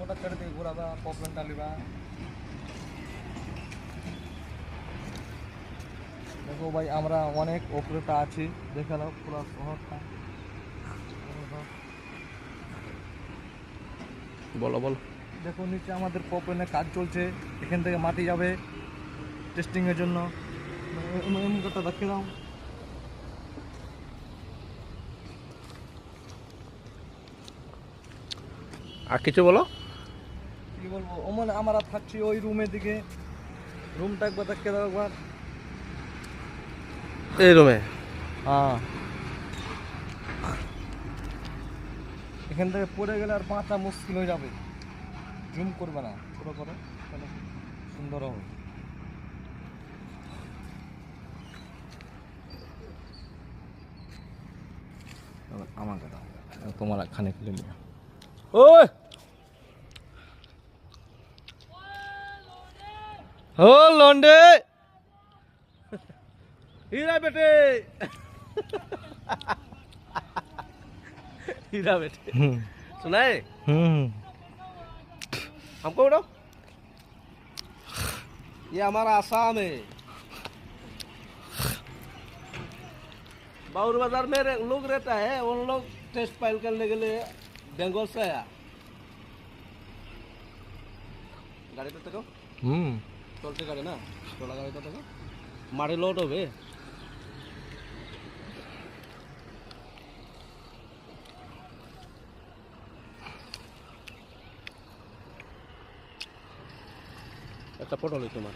ওটা ছেড়ে দিয়ে ঘোরাবা পপলান টালিবা। দেখো ভাই আমরা অনেক উপরেটা আছি, দেখে নাও পুরো শহরটা। বলো বলো। দেখো নিচে আমাদের পপলানের কাজ চলছে, এখান থেকে মাটি যাবে টেস্টিংয়ের জন্য। কথা দেখে নাও। আর কিছু বলো। কি বলবো, ওমান আমরা থাকছি ওই রুমের দিকে। রুমটা একবার দেখে দাও একবার। এই রুমে? হ্যাঁ, এখান থেকে পড়ে গেলে আর বাঁচা মুশকিল হয়ে যাবে। জুম করবে না, পুরো করে তাহলে সুন্দর হবে। আমাকে দাও, তোমার খানে খুলে নিয়ে। ওই ও লন্ডে हीरा बेटे हीरा बेटे सुना है? हमको उठाओ। ये हमारा आसाम है। बाउर बाजार में लोग रहता है, उन लोग टेस्ट फाइल करने के लिए बंगाल से आया। गाड़ी तो तको चलते गाड़ी ना, चला गाड़ी तो तको मारे लोड हो बे। একটা ফটো লই তোমার।